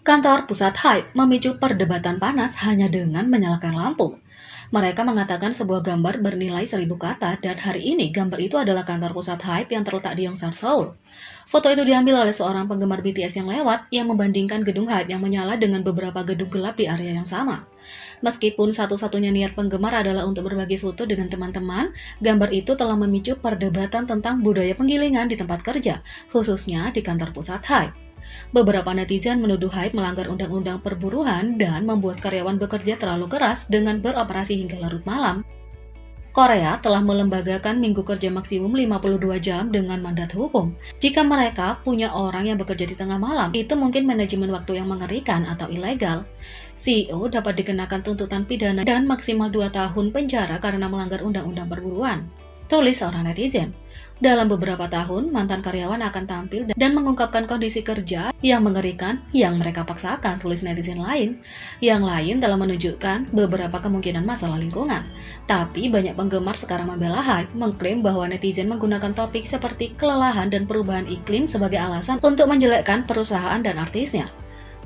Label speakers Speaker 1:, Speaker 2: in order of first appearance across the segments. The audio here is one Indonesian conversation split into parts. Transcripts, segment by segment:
Speaker 1: Kantor pusat Hype memicu perdebatan panas hanya dengan menyalakan lampu. Mereka mengatakan sebuah gambar bernilai 1000 kata dan hari ini gambar itu adalah kantor pusat Hype yang terletak di Yongsan, Seoul. Foto itu diambil oleh seorang penggemar BTS yang lewat yang membandingkan gedung Hype yang menyala dengan beberapa gedung gelap di area yang sama. Meskipun satu-satunya niat penggemar adalah untuk berbagi foto dengan teman-teman, gambar itu telah memicu perdebatan tentang budaya penggilingan di tempat kerja, khususnya di kantor pusat Hype. Beberapa netizen menuduh Hype melanggar undang-undang perburuan dan membuat karyawan bekerja terlalu keras dengan beroperasi hingga larut malam. Korea telah melembagakan minggu kerja maksimum 52 jam dengan mandat hukum. Jika mereka punya orang yang bekerja di tengah malam, itu mungkin manajemen waktu yang mengerikan atau ilegal. CEO dapat dikenakan tuntutan pidana dan maksimal 2 tahun penjara karena melanggar undang-undang perburuan, tulis seorang netizen. Dalam beberapa tahun, mantan karyawan akan tampil dan mengungkapkan kondisi kerja yang mengerikan yang mereka paksakan, tulis netizen lain. Yang lain telah menunjukkan beberapa kemungkinan masalah lingkungan. Tapi banyak penggemar sekarang membela Hype, mengklaim bahwa netizen menggunakan topik seperti kelelahan dan perubahan iklim sebagai alasan untuk menjelekkan perusahaan dan artisnya.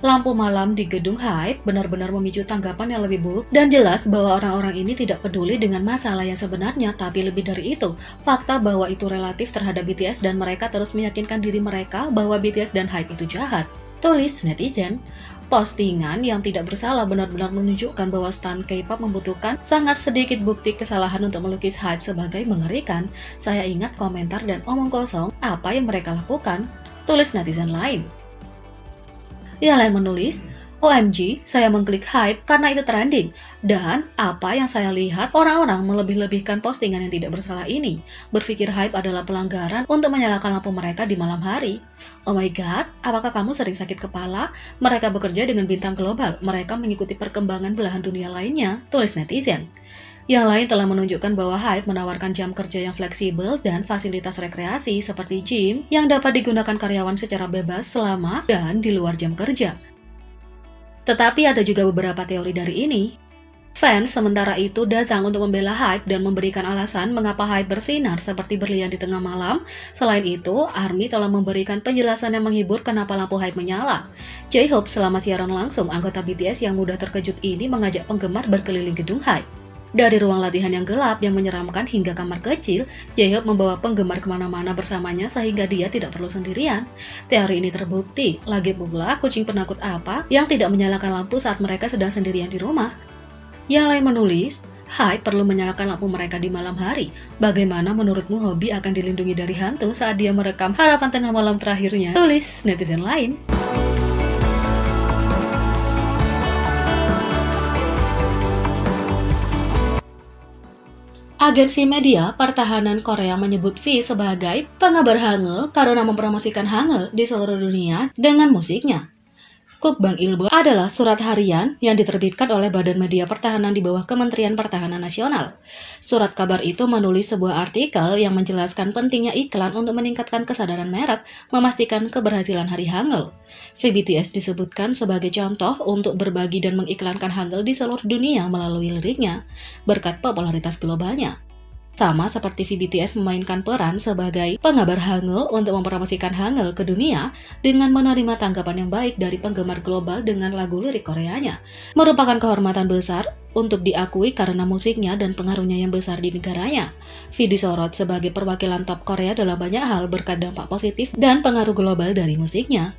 Speaker 1: Lampu malam di gedung Hype benar-benar memicu tanggapan yang lebih buruk dan jelas bahwa orang-orang ini tidak peduli dengan masalah yang sebenarnya, tapi lebih dari itu, fakta bahwa itu relatif terhadap BTS dan mereka terus meyakinkan diri mereka bahwa BTS dan Hype itu jahat, tulis netizen. Postingan yang tidak bersalah benar-benar menunjukkan bahwa stan K-pop membutuhkan sangat sedikit bukti kesalahan untuk melukis Hype sebagai mengerikan. Saya ingat komentar dan omong kosong apa yang mereka lakukan, tulis netizen lain. Yang lain menulis, OMG, saya mengklik Hype karena itu trending. Dan apa yang saya lihat, orang-orang melebih-lebihkan postingan yang tidak bersalah ini. Berpikir Hype adalah pelanggaran untuk menyalakan lampu mereka di malam hari. Oh my god, apakah kamu sering sakit kepala? Mereka bekerja dengan bintang global. Mereka mengikuti perkembangan belahan dunia lainnya, tulis netizen. Yang lain telah menunjukkan bahwa Hype menawarkan jam kerja yang fleksibel dan fasilitas rekreasi seperti gym yang dapat digunakan karyawan secara bebas selama dan di luar jam kerja. Tetapi ada juga beberapa teori dari ini. Fans sementara itu datang untuk membela Hype dan memberikan alasan mengapa Hype bersinar seperti berlian di tengah malam. Selain itu, ARMY telah memberikan penjelasan yang menghibur kenapa lampu Hype menyala. J-Hope selama siaran langsung, anggota BTS yang mudah terkejut ini mengajak penggemar berkeliling gedung Hype. Dari ruang latihan yang gelap yang menyeramkan hingga kamar kecil, J-Hope membawa penggemar kemana-mana bersamanya sehingga dia tidak perlu sendirian. Teori ini terbukti, lagi pula kucing penakut apa yang tidak menyalakan lampu saat mereka sedang sendirian di rumah. Yang lain menulis, Hype perlu menyalakan lampu mereka di malam hari. Bagaimana menurutmu Hobi akan dilindungi dari hantu saat dia merekam harapan tengah malam terakhirnya? Tulis netizen lain. Agensi media pertahanan Korea menyebut V sebagai pengabar Hangul karena mempromosikan Hangul di seluruh dunia dengan musiknya. Kukbang Ilbo adalah surat harian yang diterbitkan oleh Badan Media Pertahanan di bawah Kementerian Pertahanan Nasional. Surat kabar itu menulis sebuah artikel yang menjelaskan pentingnya iklan untuk meningkatkan kesadaran merek, memastikan keberhasilan Hari Hangul. VBTS disebutkan sebagai contoh untuk berbagi dan mengiklankan Hangul di seluruh dunia melalui liriknya, berkat popularitas globalnya. Sama seperti VBTS memainkan peran sebagai pengabar Hangul untuk mempromosikan Hangul ke dunia dengan menerima tanggapan yang baik dari penggemar global dengan lagu lirik Koreanya. Merupakan kehormatan besar untuk diakui karena musiknya dan pengaruhnya yang besar di negaranya. V disorot sebagai perwakilan top Korea dalam banyak hal berkat dampak positif dan pengaruh global dari musiknya.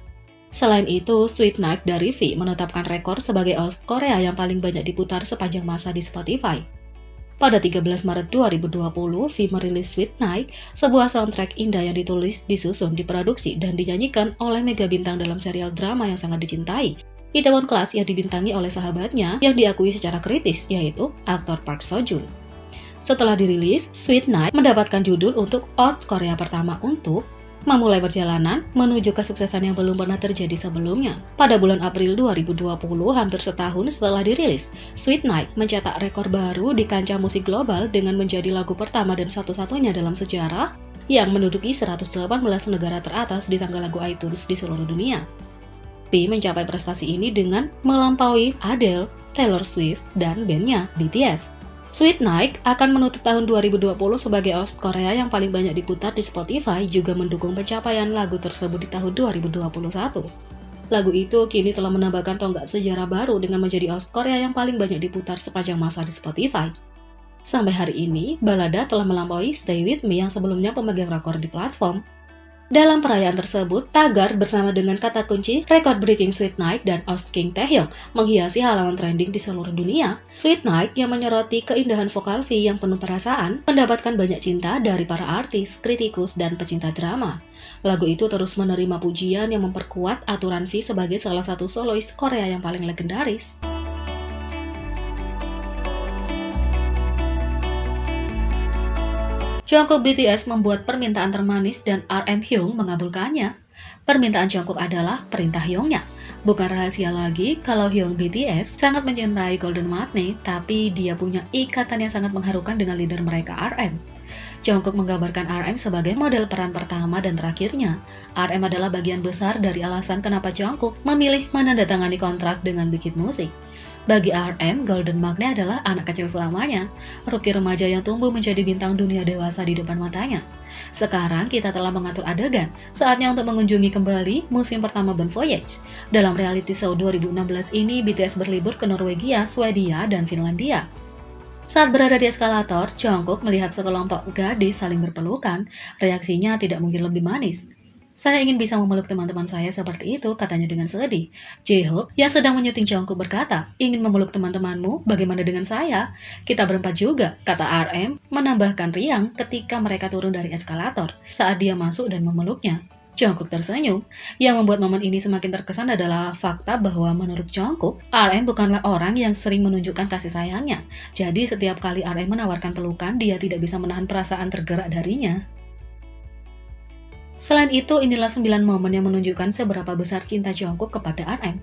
Speaker 1: Selain itu, Sweet Night dari V menetapkan rekor sebagai host Korea yang paling banyak diputar sepanjang masa di Spotify. Pada 13 Maret 2020, V merilis Sweet Night, sebuah soundtrack indah yang ditulis, disusun, diproduksi, dan dinyanyikan oleh mega bintang dalam serial drama yang sangat dicintai, Itaewon Class yang dibintangi oleh sahabatnya yang diakui secara kritis, yaitu aktor Park Seo Joon. Setelah dirilis, Sweet Night mendapatkan judul untuk host Korea pertama untuk memulai perjalanan menuju kesuksesan yang belum pernah terjadi sebelumnya. Pada bulan April 2020, hampir setahun setelah dirilis, Sweet Night mencetak rekor baru di kancah musik global dengan menjadi lagu pertama dan satu-satunya dalam sejarah yang menduduki 118 negara teratas di tangga lagu iTunes di seluruh dunia. V mencapai prestasi ini dengan melampaui Adele, Taylor Swift, dan bandnya BTS. Sweet Night akan menutup tahun 2020 sebagai host Korea yang paling banyak diputar di Spotify, juga mendukung pencapaian lagu tersebut di tahun 2021. Lagu itu kini telah menambahkan tonggak sejarah baru dengan menjadi OST Korea yang paling banyak diputar sepanjang masa di Spotify. Sampai hari ini, balada telah melampaui Stay With Me yang sebelumnya pemegang rekor di platform. Dalam perayaan tersebut, Tagar bersama dengan kata kunci Record Breaking Sweet Night dan OST King Taehyung menghiasi halaman trending di seluruh dunia. Sweet Night yang menyoroti keindahan vokal V yang penuh perasaan mendapatkan banyak cinta dari para artis, kritikus, dan pecinta drama. Lagu itu terus menerima pujian yang memperkuat aturan V sebagai salah satu solois Korea yang paling legendaris. Jungkook BTS membuat permintaan termanis dan RM Hyung mengabulkannya. Permintaan Jungkook adalah perintah Hyungnya. Bukan rahasia lagi kalau Hyung BTS sangat mencintai Golden Magnet, tapi dia punya ikatan yang sangat mengharukan dengan leader mereka RM. Jungkook menggambarkan RM sebagai model peran pertama dan terakhirnya. RM adalah bagian besar dari alasan kenapa Jungkook memilih menandatangani kontrak dengan Big Hit Music. Bagi RM, Golden Magnet adalah anak kecil selamanya, rookie remaja yang tumbuh menjadi bintang dunia dewasa di depan matanya. Sekarang kita telah mengatur adegan, saatnya untuk mengunjungi kembali musim pertama Bon Voyage. Dalam reality show 2016 ini, BTS berlibur ke Norwegia, Swedia, dan Finlandia. Saat berada di eskalator, Jungkook melihat sekelompok gadis saling berpelukan. Reaksinya tidak mungkin lebih manis. Saya ingin bisa memeluk teman-teman saya seperti itu, katanya dengan sedih. J-Hope yang sedang menyuting Jungkook berkata, ingin memeluk teman-temanmu, bagaimana dengan saya? Kita berempat juga, kata RM, menambahkan riang ketika mereka turun dari eskalator saat dia masuk dan memeluknya. Jungkook tersenyum. Yang membuat momen ini semakin terkesan adalah fakta bahwa menurut Jungkook, RM bukanlah orang yang sering menunjukkan kasih sayangnya. Jadi setiap kali RM menawarkan pelukan, dia tidak bisa menahan perasaan tergerak darinya. Selain itu, inilah 9 momen yang menunjukkan seberapa besar cinta Jungkook kepada RM.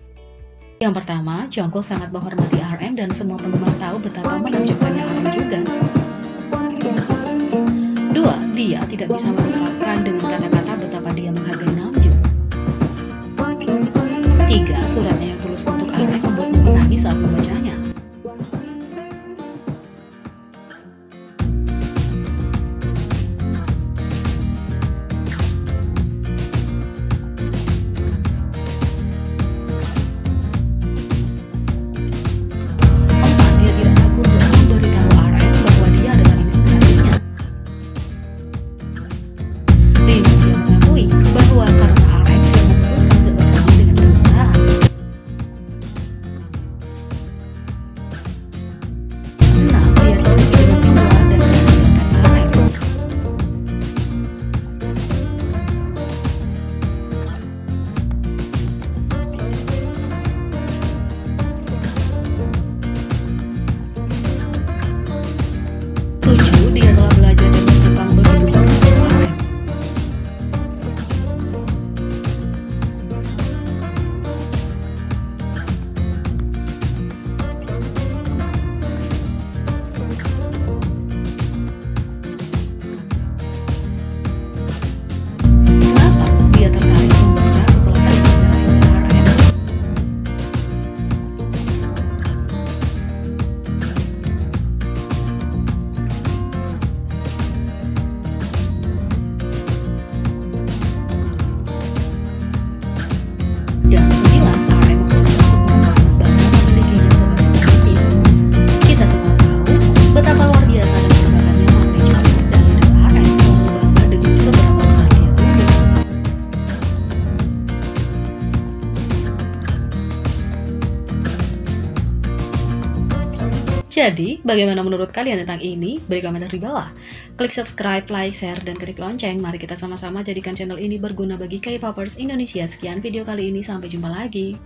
Speaker 1: Yang pertama, Jungkook sangat menghormati RM dan semua penggemar tahu betapa menakjubkannya RM juga. 2. Dia tidak bisa mengungkapkan dengan kata-kata betapa dia menghargai Namjoon. 3. Suratnya yang tulus untuk RM membuatnya menangis saat membacanya. 7. Dia telah belajar dan berkembang begitu banyak dari RM. 8. Dia tertarik membaca setelah terinspirasi oleh RM. 9. RM membuat Jungkook merasa sangat bangga memilikinya sebagai pemimpin. Kita semua tahu betapa luar biasa dan berbagainya Magnet Jungkook dan leader RM selalu bangga dengan seberapa besar dia tumbuh. Jadi, bagaimana menurut kalian tentang ini? Beri komentar di bawah. Klik subscribe, like, share, dan klik lonceng. Mari kita sama-sama jadikan channel ini berguna bagi K-popers Indonesia. Sekian video kali ini, sampai jumpa lagi.